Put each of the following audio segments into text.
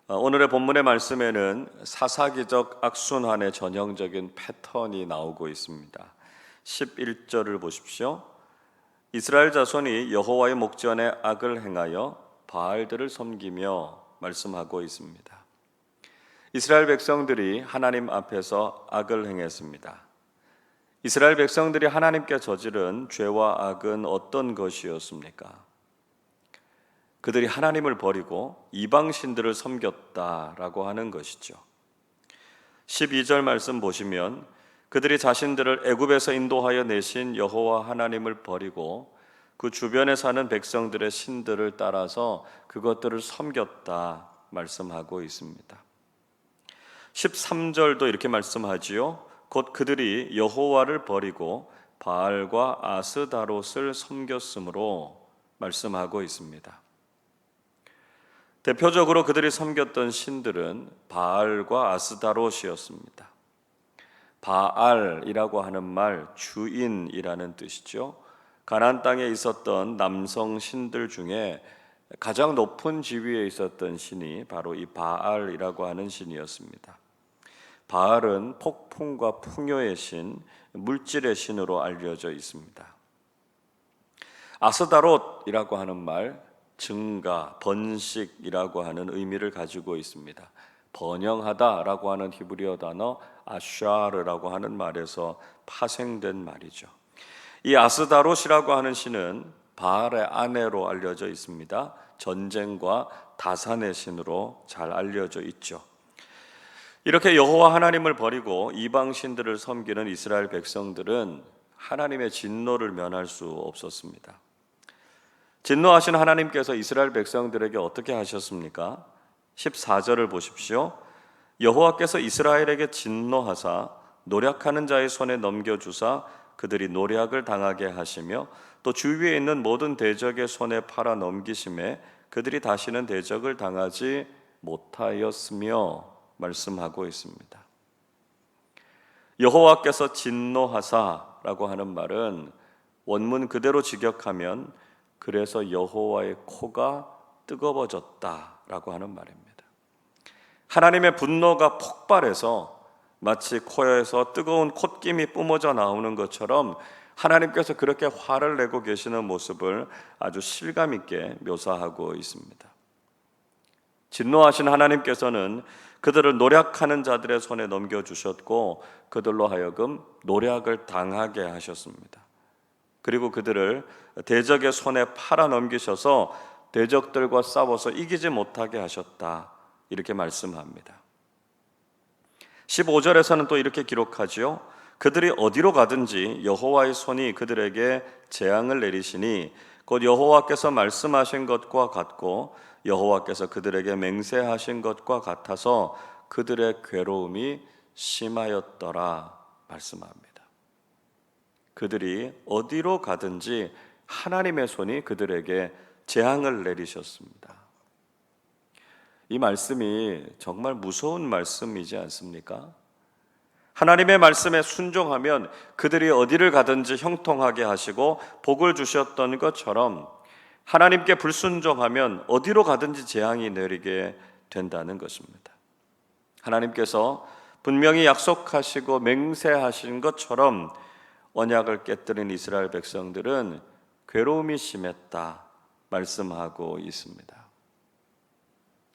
오늘의 본문의 말씀에는 사사기적 악순환의 전형적인 패턴이 나오고 있습니다. 11절을 보십시오. 이스라엘 자손이 여호와의 목전에 악을 행하여 바알들을 섬기며 말씀하고 있습니다. 이스라엘 백성들이 하나님 앞에서 악을 행했습니다. 이스라엘 백성들이 하나님께 저지른 죄와 악은 어떤 것이었습니까? 그들이 하나님을 버리고 이방신들을 섬겼다라고 하는 것이죠. 12절 말씀 보시면 그들이 자신들을 애굽에서 인도하여 내신 여호와 하나님을 버리고 그 주변에 사는 백성들의 신들을 따라서 그것들을 섬겼다 말씀하고 있습니다. 13절도 이렇게 말씀하지요. 곧 그들이 여호와를 버리고 바알과 아스다롯을 섬겼으므로 말씀하고 있습니다. 대표적으로 그들이 섬겼던 신들은 바알과 아스다롯이었습니다. 바알이라고 하는 말 주인이라는 뜻이죠. 가나안 땅에 있었던 남성 신들 중에 가장 높은 지위에 있었던 신이 바로 이 바알이라고 하는 신이었습니다. 바알은 폭풍과 풍요의 신, 물질의 신으로 알려져 있습니다. 아스다롯이라고 하는 말 증가, 번식이라고 하는 의미를 가지고 있습니다. 번영하다라고 하는 히브리어 단어 아샤르라고 하는 말에서 파생된 말이죠. 이 아스다롯이라고 하는 신은 바알의 아내로 알려져 있습니다. 전쟁과 다산의 신으로 잘 알려져 있죠. 이렇게 여호와 하나님을 버리고 이방 신들을 섬기는 이스라엘 백성들은 하나님의 진노를 면할 수 없었습니다. 진노하신 하나님께서 이스라엘 백성들에게 어떻게 하셨습니까? 14절을 보십시오. 여호와께서 이스라엘에게 진노하사 노략하는 자의 손에 넘겨주사 그들이 노략을 당하게 하시며 또 주위에 있는 모든 대적의 손에 팔아 넘기심에 그들이 다시는 대적을 당하지 못하였으며 말씀하고 있습니다. 여호와께서 진노하사라고 하는 말은 원문 그대로 직역하면 그래서 여호와의 코가 뜨거워졌다라고 하는 말입니다. 하나님의 분노가 폭발해서 마치 코에서 뜨거운 콧김이 뿜어져 나오는 것처럼 하나님께서 그렇게 화를 내고 계시는 모습을 아주 실감 있게 묘사하고 있습니다. 진노하신 하나님께서는 그들을 노략하는 자들의 손에 넘겨주셨고 그들로 하여금 노략을 당하게 하셨습니다. 그리고 그들을 대적의 손에 팔아 넘기셔서 대적들과 싸워서 이기지 못하게 하셨다 이렇게 말씀합니다. 15절에서는 또 이렇게 기록하지요. 그들이 어디로 가든지 여호와의 손이 그들에게 재앙을 내리시니 곧 여호와께서 말씀하신 것과 같고 여호와께서 그들에게 맹세하신 것과 같아서 그들의 괴로움이 심하였더라 말씀합니다. 그들이 어디로 가든지 하나님의 손이 그들에게 재앙을 내리셨습니다. 이 말씀이 정말 무서운 말씀이지 않습니까? 하나님의 말씀에 순종하면 그들이 어디를 가든지 형통하게 하시고 복을 주셨던 것처럼 하나님께 불순종하면 어디로 가든지 재앙이 내리게 된다는 것입니다. 하나님께서 분명히 약속하시고 맹세하신 것처럼 언약을 깨뜨린 이스라엘 백성들은 괴로움이 심했다 말씀하고 있습니다.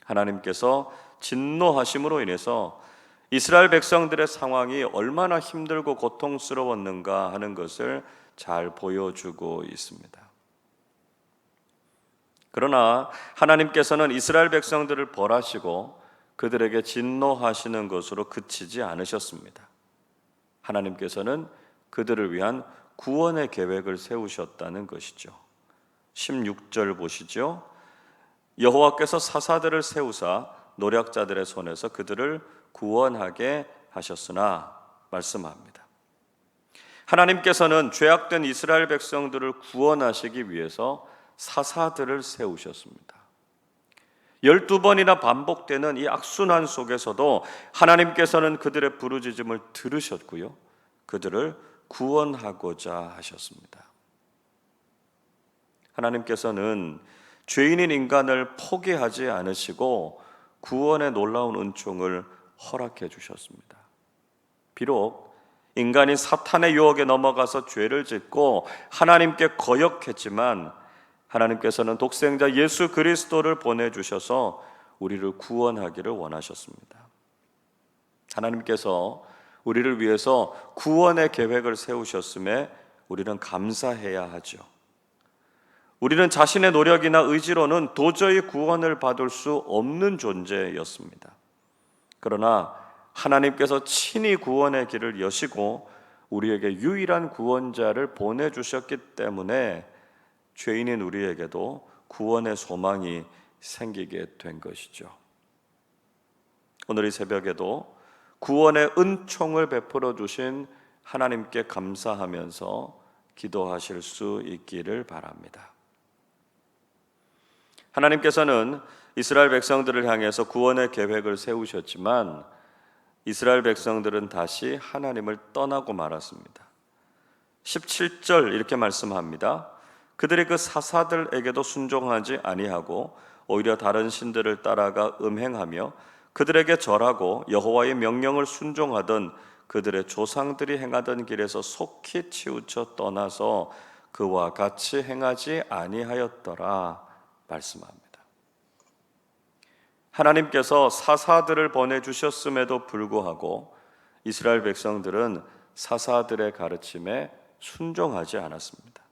하나님께서 진노하심으로 인해서 이스라엘 백성들의 상황이 얼마나 힘들고 고통스러웠는가 하는 것을 잘 보여주고 있습니다. 그러나 하나님께서는 이스라엘 백성들을 벌하시고 그들에게 진노하시는 것으로 그치지 않으셨습니다. 하나님께서는 그들을 위한 구원의 계획을 세우셨다는 것이죠. 16절 보시죠. 여호와께서 사사들을 세우사 노략자들의 손에서 그들을 구원하게 하셨으나 말씀합니다. 하나님께서는 죄악된 이스라엘 백성들을 구원하시기 위해서 사사들을 세우셨습니다. 12번이나 반복되는 이 악순환 속에서도 하나님께서는 그들의 부르짖음을 들으셨고요. 그들을 구원하고자 하셨습니다. 하나님께서는 죄인인 인간을 포기하지 않으시고 구원의 놀라운 은총을 허락해 주셨습니다. 비록 인간이 사탄의 유혹에 넘어가서 죄를 짓고 하나님께 거역했지만 하나님께서는 독생자 예수 그리스도를 보내주셔서 우리를 구원하기를 원하셨습니다. 하나님께서 우리를 위해서 구원의 계획을 세우셨음에 우리는 감사해야 하죠. 우리는 자신의 노력이나 의지로는 도저히 구원을 받을 수 없는 존재였습니다. 그러나 하나님께서 친히 구원의 길을 여시고 우리에게 유일한 구원자를 보내주셨기 때문에 죄인인 우리에게도 구원의 소망이 생기게 된 것이죠. 오늘 이 새벽에도 구원의 은총을 베풀어 주신 하나님께 감사하면서 기도하실 수 있기를 바랍니다. 하나님께서는 이스라엘 백성들을 향해서 구원의 계획을 세우셨지만 이스라엘 백성들은 다시 하나님을 떠나고 말았습니다. 17절 이렇게 말씀합니다. 그들이 그 사사들에게도 순종하지 아니하고 오히려 다른 신들을 따라가 음행하며 그들에게 절하고 여호와의 명령을 순종하던 그들의 조상들이 행하던 길에서 속히 치우쳐 떠나서 그와 같이 행하지 아니하였더라 말씀합니다. 하나님께서 사사들을 보내주셨음에도 불구하고 이스라엘 백성들은 사사들의 가르침에 순종하지 않았습니다.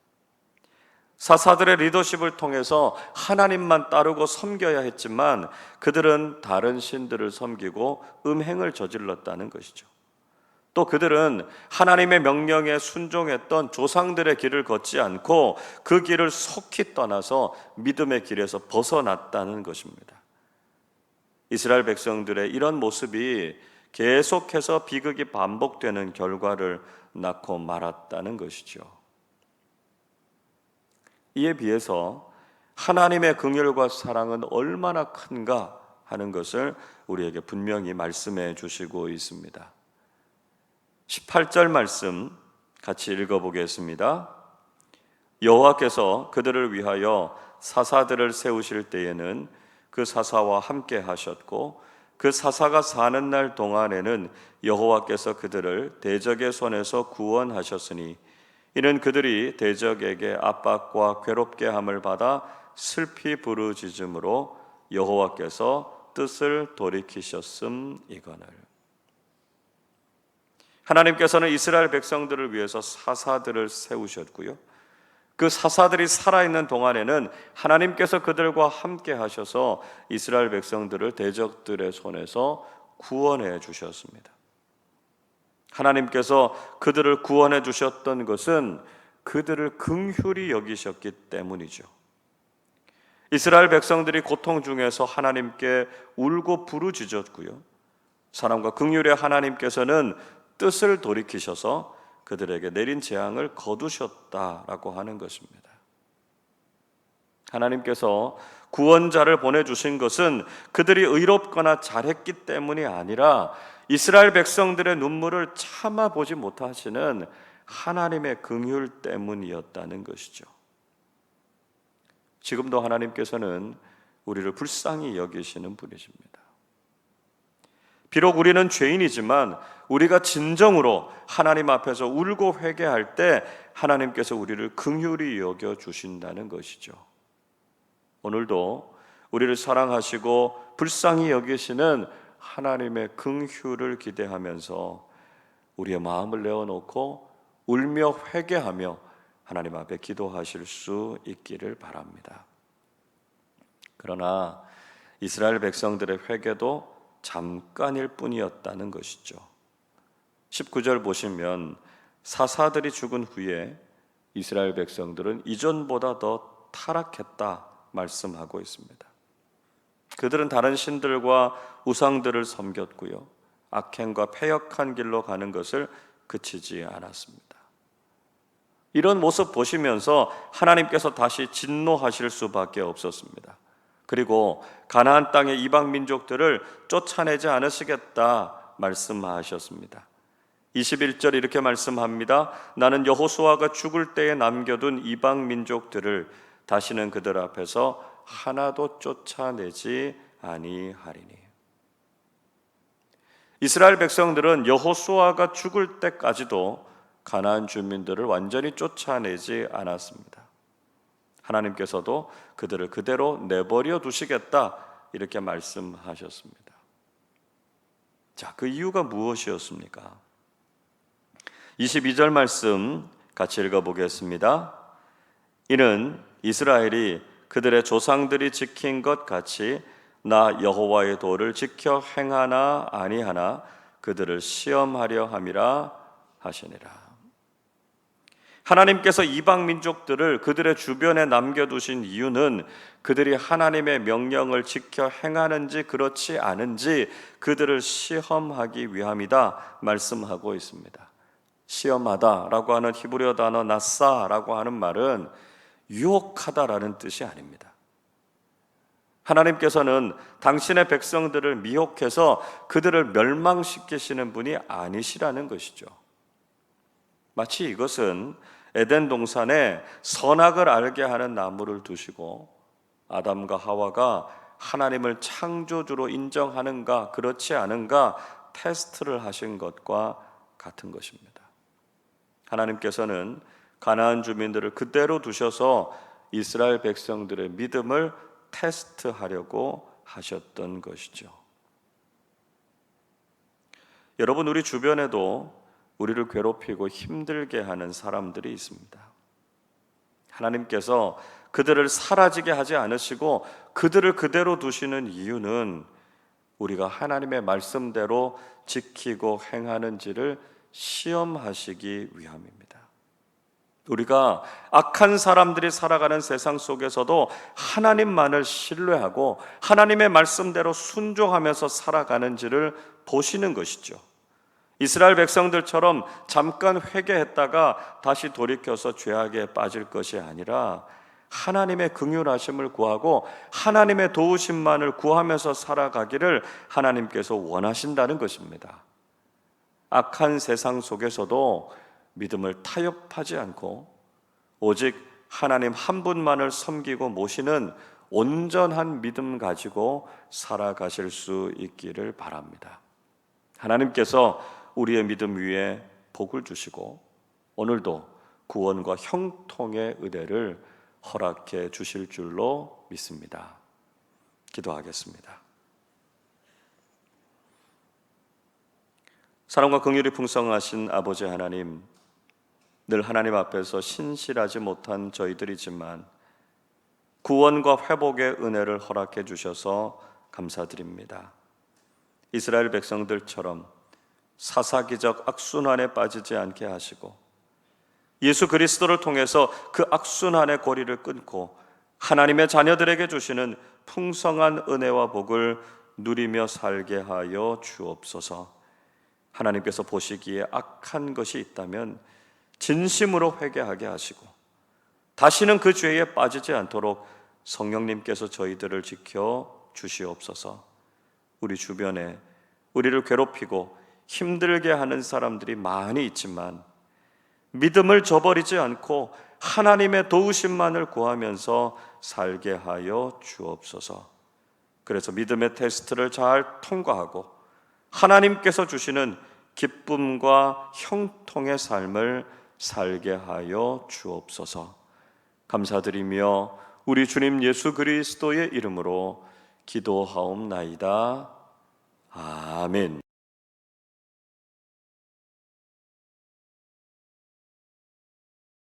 사사들의 리더십을 통해서 하나님만 따르고 섬겨야 했지만 그들은 다른 신들을 섬기고 음행을 저질렀다는 것이죠. 또 그들은 하나님의 명령에 순종했던 조상들의 길을 걷지 않고 그 길을 속히 떠나서 믿음의 길에서 벗어났다는 것입니다. 이스라엘 백성들의 이런 모습이 계속해서 비극이 반복되는 결과를 낳고 말았다는 것이죠. 이에 비해서 하나님의 긍휼과 사랑은 얼마나 큰가 하는 것을 우리에게 분명히 말씀해 주시고 있습니다. 18절 말씀 같이 읽어보겠습니다. 여호와께서 그들을 위하여 사사들을 세우실 때에는 그 사사와 함께 하셨고 그 사사가 사는 날 동안에는 여호와께서 그들을 대적의 손에서 구원하셨으니 이는 그들이 대적에게 압박과 괴롭게 함을 받아 슬피 부르짖음으로 여호와께서 뜻을 돌이키셨음이거늘. 하나님께서는 이스라엘 백성들을 위해서 사사들을 세우셨고요. 그 사사들이 살아있는 동안에는 하나님께서 그들과 함께 하셔서 이스라엘 백성들을 대적들의 손에서 구원해 주셨습니다. 하나님께서 그들을 구원해 주셨던 것은 그들을 긍휼히 여기셨기 때문이죠. 이스라엘 백성들이 고통 중에서 하나님께 울고 부르짖었고요. 사람과 긍휼의 하나님께서는 뜻을 돌이키셔서 그들에게 내린 재앙을 거두셨다라고 하는 것입니다. 하나님께서 구원자를 보내주신 것은 그들이 의롭거나 잘했기 때문이 아니라 이스라엘 백성들의 눈물을 참아보지 못하시는 하나님의 긍휼 때문이었다는 것이죠. 지금도 하나님께서는 우리를 불쌍히 여기시는 분이십니다. 비록 우리는 죄인이지만 우리가 진정으로 하나님 앞에서 울고 회개할 때 하나님께서 우리를 긍휼히 여겨 주신다는 것이죠. 오늘도 우리를 사랑하시고 불쌍히 여기시는 하나님의 긍휼을 기대하면서 우리의 마음을 내어놓고 울며 회개하며 하나님 앞에 기도하실 수 있기를 바랍니다. 그러나 이스라엘 백성들의 회개도 잠깐일 뿐이었다는 것이죠. 19절 보시면 사사들이 죽은 후에 이스라엘 백성들은 이전보다 더 타락했다 말씀하고 있습니다. 그들은 다른 신들과 우상들을 섬겼고요. 악행과 패역한 길로 가는 것을 그치지 않았습니다. 이런 모습 보시면서 하나님께서 다시 진노하실 수밖에 없었습니다. 그리고 가나안 땅의 이방 민족들을 쫓아내지 않으시겠다 말씀하셨습니다. 21절 이렇게 말씀합니다. 나는 여호수아가 죽을 때에 남겨둔 이방 민족들을 다시는 그들 앞에서 하나도 쫓아내지 아니하리니. 이스라엘 백성들은 여호수아가 죽을 때까지도 가나안 주민들을 완전히 쫓아내지 않았습니다. 하나님께서도 그들을 그대로 내버려 두시겠다 이렇게 말씀하셨습니다. 자, 그 이유가 무엇이었습니까? 22절 말씀 같이 읽어보겠습니다. 이는 이스라엘이 그들의 조상들이 지킨 것 같이 나 여호와의 도를 지켜 행하나 아니하나 그들을 시험하려 함이라 하시니라. 하나님께서 이방 민족들을 그들의 주변에 남겨두신 이유는 그들이 하나님의 명령을 지켜 행하는지 그렇지 않은지 그들을 시험하기 위함이다 말씀하고 있습니다. 시험하다라고 하는 히브리어 단어 나사라고 하는 말은 유혹하다라는 뜻이 아닙니다. 하나님께서는 당신의 백성들을 미혹해서 그들을 멸망시키시는 분이 아니시라는 것이죠. 마치 이것은 에덴 동산에 선악을 알게 하는 나무를 두시고 아담과 하와가 하나님을 창조주로 인정하는가 그렇지 않은가 테스트를 하신 것과 같은 것입니다. 하나님께서는 가나안 주민들을 그대로 두셔서 이스라엘 백성들의 믿음을 테스트하려고 하셨던 것이죠. 여러분, 우리 주변에도 우리를 괴롭히고 힘들게 하는 사람들이 있습니다. 하나님께서 그들을 사라지게 하지 않으시고 그들을 그대로 두시는 이유는 우리가 하나님의 말씀대로 지키고 행하는지를 시험하시기 위함입니다. 우리가 악한 사람들이 살아가는 세상 속에서도 하나님만을 신뢰하고 하나님의 말씀대로 순종하면서 살아가는지를 보시는 것이죠. 이스라엘 백성들처럼 잠깐 회개했다가 다시 돌이켜서 죄악에 빠질 것이 아니라 하나님의 긍휼하심을 구하고 하나님의 도우심만을 구하면서 살아가기를 하나님께서 원하신다는 것입니다. 악한 세상 속에서도 믿음을 타협하지 않고 오직 하나님 한 분만을 섬기고 모시는 온전한 믿음 가지고 살아가실 수 있기를 바랍니다. 하나님께서 우리의 믿음 위에 복을 주시고 오늘도 구원과 형통의 은혜를 허락해 주실 줄로 믿습니다. 기도하겠습니다. 사랑과 긍휼이 풍성하신 아버지 하나님, 늘 하나님 앞에서 신실하지 못한 저희들이지만 구원과 회복의 은혜를 허락해 주셔서 감사드립니다. 이스라엘 백성들처럼 사사기적 악순환에 빠지지 않게 하시고 예수 그리스도를 통해서 그 악순환의 고리를 끊고 하나님의 자녀들에게 주시는 풍성한 은혜와 복을 누리며 살게 하여 주옵소서. 하나님께서 보시기에 악한 것이 있다면 진심으로 회개하게 하시고 다시는 그 죄에 빠지지 않도록 성령님께서 저희들을 지켜 주시옵소서. 우리 주변에 우리를 괴롭히고 힘들게 하는 사람들이 많이 있지만 믿음을 저버리지 않고 하나님의 도우심만을 구하면서 살게 하여 주옵소서. 그래서 믿음의 테스트를 잘 통과하고 하나님께서 주시는 기쁨과 형통의 삶을 살게 하여 주옵소서. 감사드리며 우리 주님 예수 그리스도의 이름으로 기도하옵나이다. 아멘.